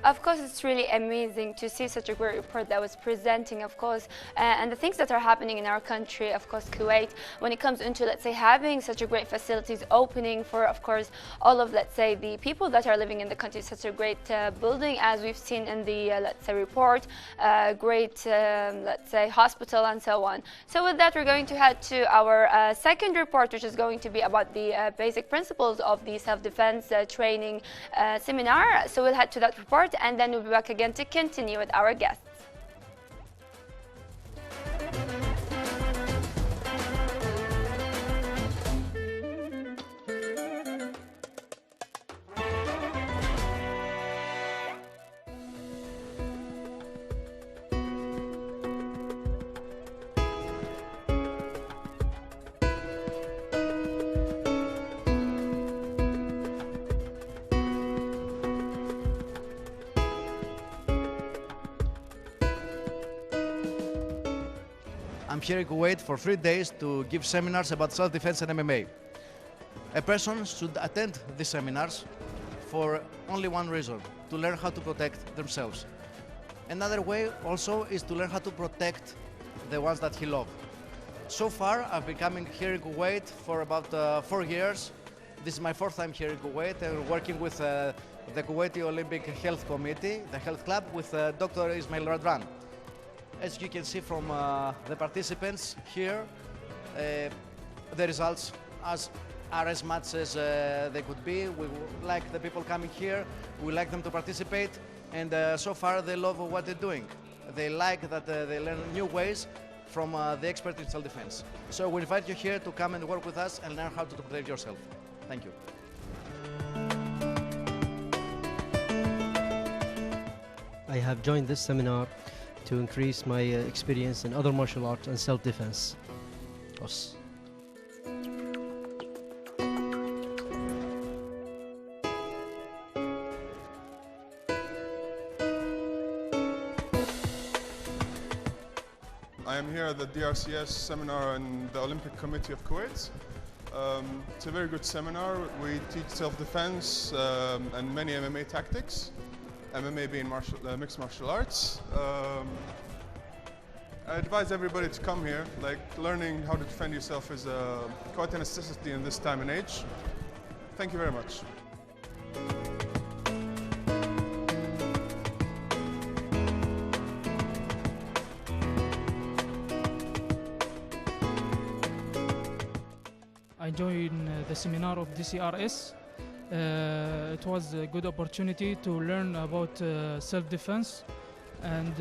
Of course, it's really amazing to see such a great report that was presenting, of course, and the things that are happening in our country, of course, Kuwait, when it comes into, let's say, having such a great facilities opening for, of course, all of, let's say, the people that are living in the country. Such a great building, as we've seen in the, let's say, report, great, let's say, hospital and so on. So with that, we're going to head to our second report, which is going to be about the basic principles of the self-defense training seminar. So we'll head to that report, and then we'll be back again to continue with our guests. I'm here in Kuwait for 3 days to give seminars about self-defense and MMA. A person should attend these seminars for only one reason: to learn how to protect themselves. Another way also is to learn how to protect the ones that he loves. So far, I've been coming here in Kuwait for about 4 years. This is my 4th time here in Kuwait, and working with the Kuwaiti Olympic Health Committee, the health club, with Dr. Ismail Radwan. As you can see from the participants here, the results are as much as they could be. We like the people coming here, we like them to participate, and so far they love what they're doing. They like that they learn new ways from the expert in self-defense. So we invite you here to come and work with us and learn how to protect yourself. Thank you. I have joined this seminar to increase my experience in other martial arts and self-defense. I am here at the DRCS seminar in the Olympic Committee of Kuwait. It's a very good seminar. We teach self-defense and many MMA tactics. MMA being mixed martial arts. I advise everybody to come here. Like, learning how to defend yourself is quite a necessity in this time and age. Thank you very much. I joined the seminar of DRCS. It was a good opportunity to learn about self-defense and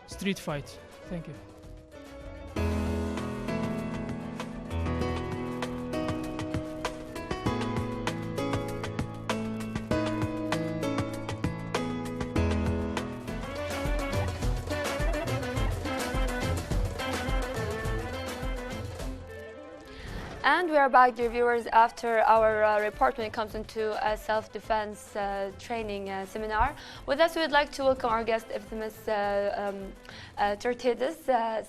street fight. Thank you. And we are back, dear viewers, after our report when it comes into a self-defense training seminar. With us, we would like to welcome our guest, Ms. Tertidis,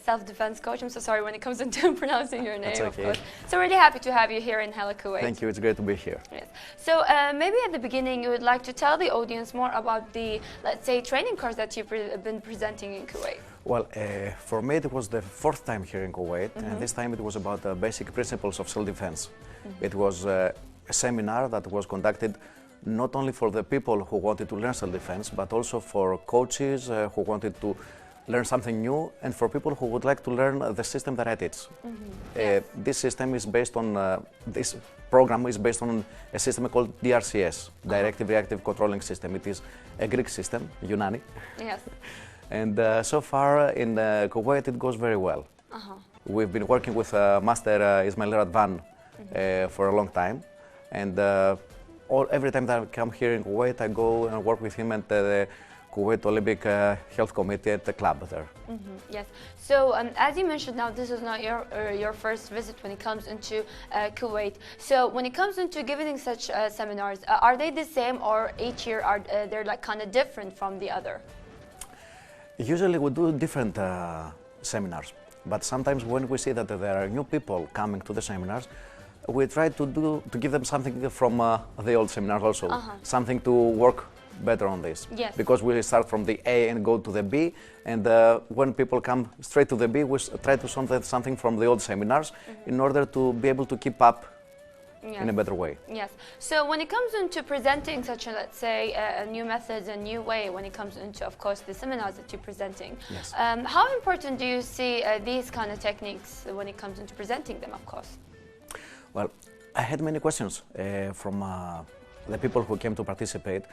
self-defense coach. I'm so sorry when it comes into pronouncing your name, That's okay. of course. So really happy to have you here in Hala Kuwait. Thank you, it's great to be here. Yes. So maybe at the beginning, you would like to tell the audience more about the, let's say, training course that you've been presenting in Kuwait. Well, for me it was the 4th time here in Kuwait, and this time it was about the basic principles of self-defense. It was a seminar that was conducted not only for the people who wanted to learn self-defense, but also for coaches who wanted to learn something new, and for people who would like to learn the system that I teach. This system is based on, this program is based on a system called DRCS, Directive Reactive Controlling System. It is a Greek system, Yunani. Yes. And so far in Kuwait it goes very well. We've been working with Master Ismail Radwan for a long time, and every time that I come here in Kuwait I go and work with him at the Kuwait Olympic Health Committee at the club there. Yes. So as you mentioned, now this is not your first visit when it comes into Kuwait. So when it comes into giving such seminars, are they the same, or each year are they're like kind of different from the other? Usually we do different seminars, but sometimes when we see that there are new people coming to the seminars, we try to give them something from the old seminars also, something to work better on this. Yes. Because we start from the A and go to the B, and when people come straight to the B, we try to solve something from the old seminars in order to be able to keep up in a better way. Yes. So when it comes into presenting such a, let's say, a new methods, a new way, when it comes into, of course, the seminars that you're presenting, Yes. how important do you see these kind of techniques when it comes into presenting them, of course? Well, I had many questions from the people who came to participate.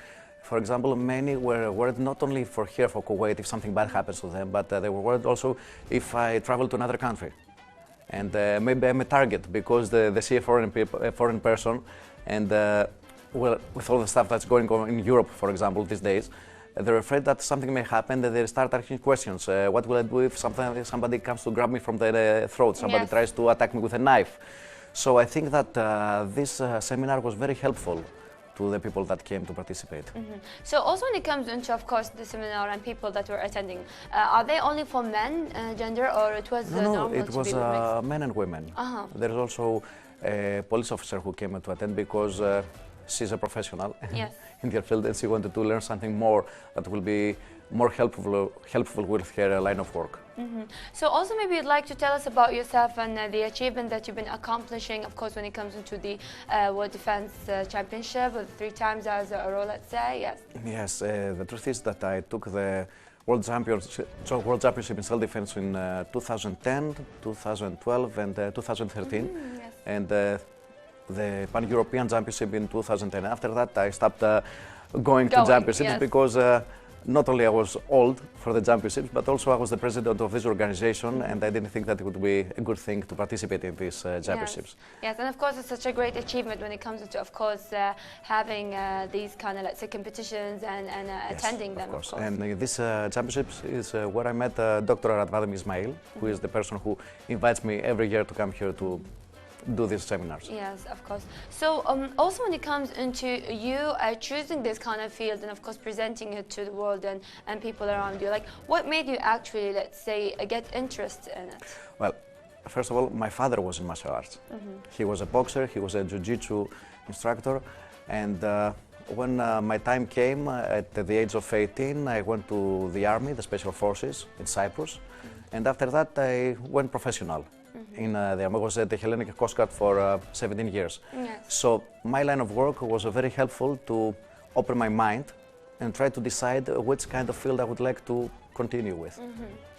For example, many were worried not only for here, for Kuwait, if something bad happens to them, but they were worried also if I travel to another country. And maybe I'm a target because they see a foreign person, and well, with all the stuff that's going on in Europe, for example, these days, they're afraid that something may happen, and they start asking questions. What will I do if somebody comes to grab me from the throat, somebody Yes. tries to attack me with a knife? So I think that this seminar was very helpful to the people that came to participate. So also when it comes into, of course, the seminar and people that were attending, are they only for men, gender, or it was No, normal it to was be mixed? men and women. There is also a police officer who came to attend because she's a professional Yes. in their field, and she wanted to learn something more that will be more helpful with her line of work. So also maybe you'd like to tell us about yourself and the achievement that you've been accomplishing, of course, when it comes into the World Defense Championship, 3 times as a row, let's say, yes. Yes, the truth is that I took the World Championship in self-defense in 2010, 2012 and 2013. Yes. And the Pan-European Championship in 2010. After that, I stopped going to championships yes. because not only I was old for the championships, but also I was the president of this organization, and I didn't think that it would be a good thing to participate in these championships. Yes, and of course it's such a great achievement when it comes to, of course, having these kind of, let's say, competitions and attending them, of course. And this championships is where I met Dr Radwan Ismail, who is the person who invites me every year to come here to do these seminars. Yes, of course. So also when it comes into you choosing this kind of field and of course presenting it to the world and people around you, like what made you actually, let's say, get interest in it? Well, first of all, my father was in martial arts. He was a boxer, he was a jiu-jitsu instructor, and when my time came at the age of 18, I went to the army, the special forces in Cyprus, and after that I went professional. In the army. I was at the Hellenic Coast Guard for 17 years. Yes. So my line of work was very helpful to open my mind and try to decide which kind of field I would like to continue with.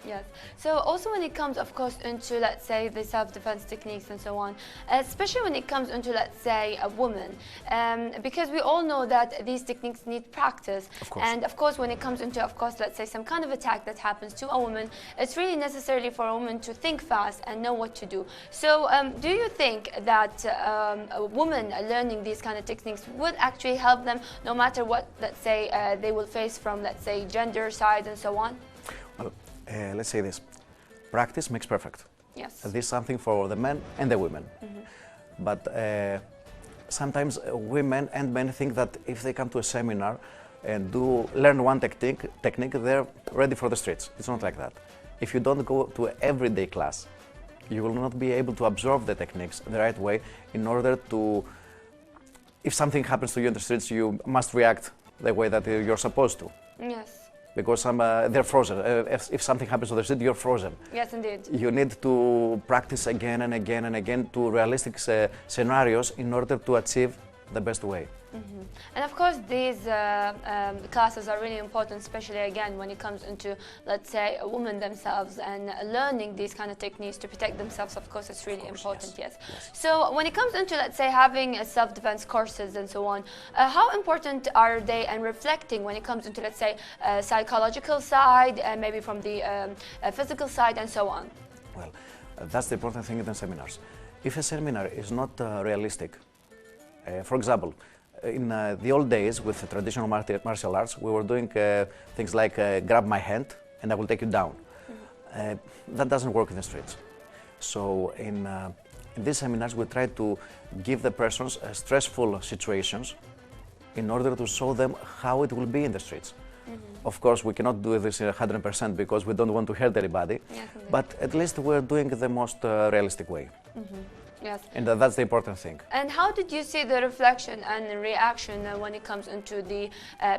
Yes. So also when it comes, of course, into, let's say, the self-defense techniques and so on, especially when it comes into, let's say, a woman, because we all know that these techniques need practice. Of course. And of course, when it comes into, of course, let's say, some kind of attack that happens to a woman, it's really necessary for a woman to think fast and know what to do. So do you think that a woman learning these kind of techniques would actually help them no matter what, let's say, they will face from, let's say, gender side and so on? Well, let's say this, practice makes perfect. Yes. This is something for the men and the women. But sometimes women and men think that if they come to a seminar and learn one technique, they're ready for the streets. It's not like that. If you don't go to an everyday class, you will not be able to absorb the techniques the right way in order to, if something happens to you in the streets, you must react the way that you're supposed to. Yes. Because they're frozen. If something happens to the street, you're frozen. Yes, indeed. You need to practice again and again and again to realistic scenarios in order to achieve the best way. And of course, these classes are really important, especially again when it comes into, let's say, women themselves and learning these kind of techniques to protect themselves. Of course, it's really important. Yes. So when it comes into, let's say, having self-defense courses and so on, how important are they and reflecting when it comes into, let's say, psychological side and maybe from the physical side and so on? Well, that's the important thing in the seminars. If a seminar is not realistic, for example, in the old days with the traditional martial arts, we were doing things like grab my hand and I will take you down. That doesn't work in the streets. So in these seminars, we try to give the persons stressful situations in order to show them how it will be in the streets. Of course, we cannot do this 100% because we don't want to hurt anybody, but at least we're doing the most realistic way. Yes. And that's the important thing. And how did you see the reflection and the reaction when it comes into the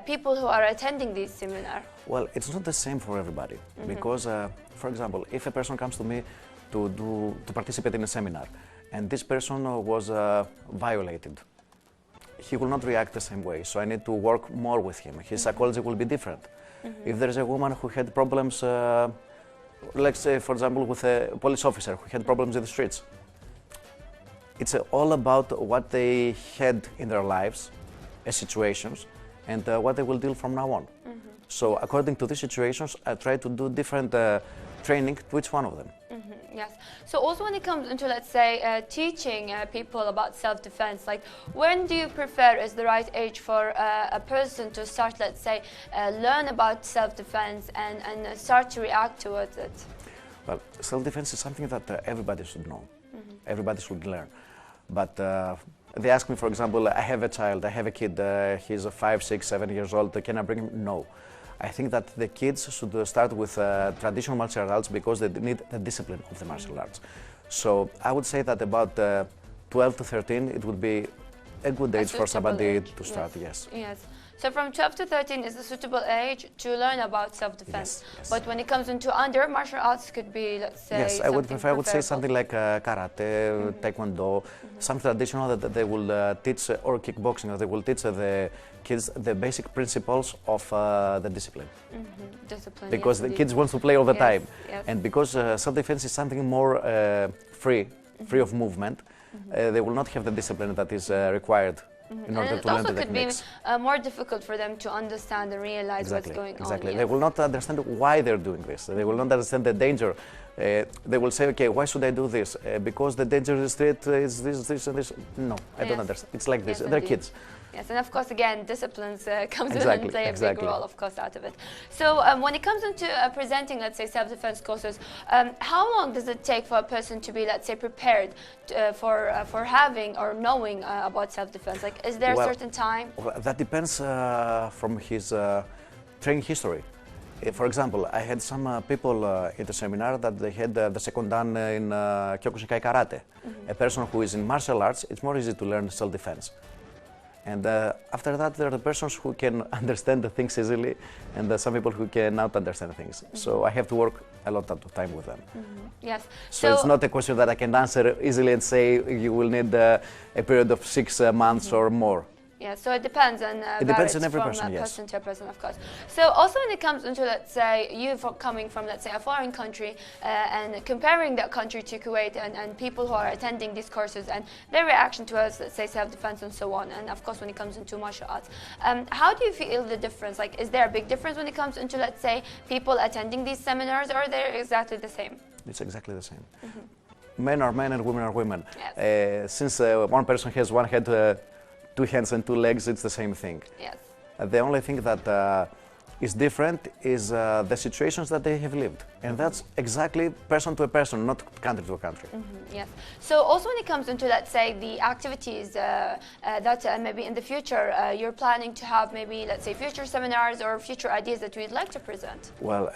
people who are attending this seminar? Well, it's not the same for everybody because, for example, if a person comes to me to participate in a seminar and this person was violated, he will not react the same way. So I need to work more with him. His psychology will be different. If there is a woman who had problems, let's say, for example, with a police officer who had problems in the streets, it's all about what they had in their lives, situations, and what they will deal from now on. So according to these situations, I try to do different training to each one of them. Yes. So also when it comes into, let's say, teaching people about self-defense, like when do you prefer is the right age for a person to start, let's say, learn about self-defense and start to react towards it? Well, self-defense is something that everybody should know. Everybody should learn. But they ask me, for example, I have a child, I have a kid, he's 5, 6, 7 years old, can I bring him? No. I think that the kids should start with traditional martial arts because they need the discipline of the martial arts. So I would say that about 12 to 13, it would be a good age for somebody to start, yes. Yes. So from 12 to 13 is a suitable age to learn about self-defense. Yes, yes. But when it comes into under, martial arts could be, let's say, yes, I would prefer, I would say something like karate, taekwondo, some traditional that they will teach, or kickboxing, that they will teach the kids the basic principles of the discipline. Discipline, because yes, the kids want to play all the time. Yes. And because self-defense is something more free of movement, they will not have the discipline that is required in order to learn the techniques. It also could be more difficult for them to understand and realize what's going on. Exactly. Yes. They will not understand why they're doing this. They will not understand the danger. They will say, okay, why should I do this? Because the danger is this, and this. No, I don't understand. It's like this. Yes, They're indeed. kids. Yes, and of course, again, disciplines comes in Exactly, and play a exactly. big role, of course, out of it. So when it comes into presenting, let's say, self-defense courses, how long does it take for a person to be, let's say, prepared for having or knowing about self-defense? Like, is there a certain time? Well, that depends from his training history. For example, I had some people in the seminar that they had the second dan in Kyokushinkai Karate. A person who is in martial arts, it's more easy to learn self-defense. And after that, there are the persons who can understand the things easily, and some people who cannot understand things. So I have to work a lot of time with them. Yes. So it's not a question that I can answer easily and say you will need a period of 6 months or more. Yeah, so it depends and it depends on every from person, yes. person to person, of course. So also when it comes into, let's say, you coming from, let's say, a foreign country and comparing that country to Kuwait and people who are attending these courses and their reaction towards, let's say, self-defense and so on, and of course when it comes into martial arts, how do you feel the difference? Like, is there a big difference when it comes into, let's say, people attending these seminars, or are they exactly the same? It's exactly the same. Men are men and women are women. Yes. Since one person has one head, 2 hands and 2 legs, it's the same thing. Yes. The only thing that is different is the situations that they have lived. And that's exactly person to a person, not country to a country. Yes. So also when it comes into, let's say, the activities that maybe in the future you're planning to have, maybe, let's say, future seminars or future ideas that we'd like to present? Well,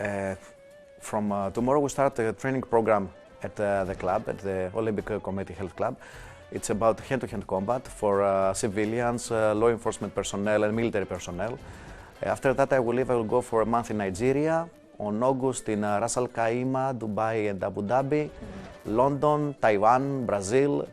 from tomorrow we start a training program at the club, at the Olympic Committee Health Club. It's about hand-to-hand combat for civilians, law enforcement personnel and military personnel. After that I will go for a month in Nigeria, on August in Ras Al Khaimah, Dubai and Abu Dhabi, London, Taiwan, Brazil.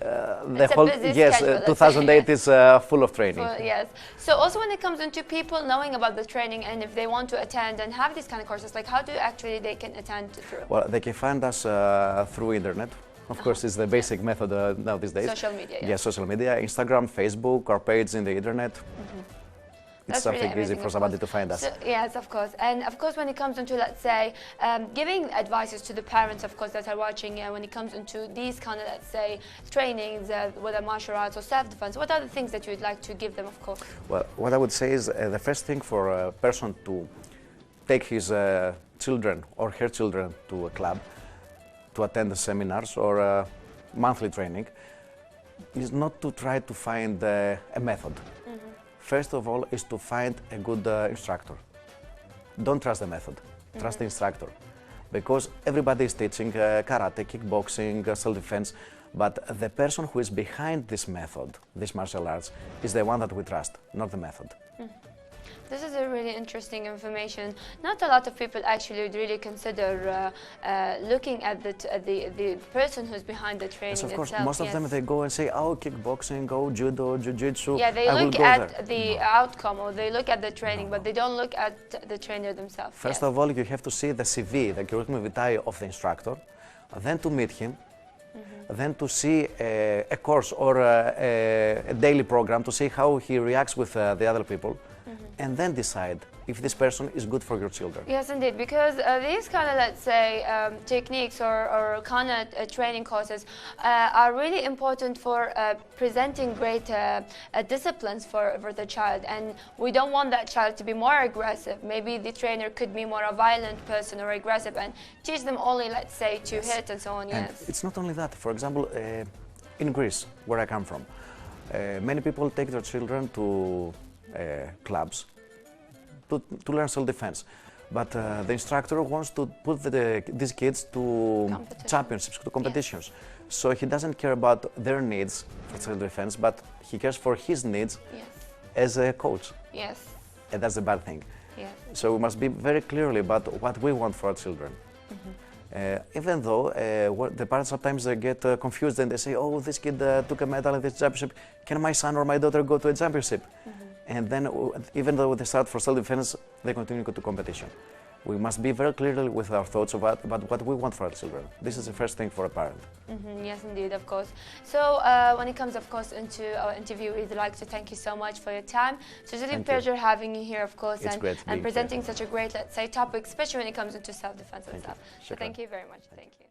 The whole, yes, schedule, 2008 is full of training. Yes. So also when it comes into people knowing about the training and if they want to attend and have these kind of courses, like how do actually they can attend through? Well, they can find us through internet. Of course, it's the basic method now these days. Social media, yes. Social media, Instagram, Facebook, our page in the internet. It's something really easy for somebody to find us. So, yes, of course. And of course, when it comes into, let's say, giving advices to the parents, of course, that are watching, when it comes into these kind of, let's say, trainings, whether martial arts or self-defense, what are the things that you'd like to give them, of course? Well, what I would say is the first thing for a person to take his children or her children to a club, to attend the seminars or monthly training, is not to try to find a method. First of all, is to find a good instructor. Don't trust the method, trust the instructor. Because everybody is teaching karate, kickboxing, self-defense, But the person who is behind this method, this martial arts, is the one that we trust, not the method. This is a really interesting information. Not a lot of people actually would really consider looking at the person who's behind the training Yes, of course. itself. Most of them, they go and say, oh, kickboxing, oh, judo, jiu-jitsu. Yeah, they I will look go at there. the outcome, or they look at the training, but they don't look at the trainer themselves. First of all, you have to see the CV, the curriculum vitae of the instructor, then to meet him, then to see a course or a daily program to see how he reacts with the other people, and then decide if this person is good for your children. Yes, indeed, because these kind of, let's say, techniques or kind of training courses are really important for presenting great disciplines for the child, and we don't want that child to be more aggressive. Maybe the trainer could be more a violent person or aggressive and teach them only, let's say, to hit and so on. And yes. it's not only that. For example, in Greece, where I come from, many people take their children to clubs to learn self-defense. But the instructor wants to put these kids to championships, to competitions. Yes. So he doesn't care about their needs for self-defense, but he cares for his needs as a coach. Yes. And that's the bad thing. Yes. So we must be very clearly about what we want for our children. Even though the parents sometimes get confused and they say, oh, this kid took a medal at this championship, can my son or my daughter go to a championship? And then, even though they start for self-defense, they continue to competition. We must be very clear with our thoughts about what we want for our children. This is the first thing for a parent. Yes, indeed, of course. So, when it comes, of course, into our interview, we'd like to thank you so much for your time. So, it's really a pleasure having you here, of course, and presenting such a great, let's say, topic, especially when it comes into self-defense and stuff. So, thank you very much. Thank you.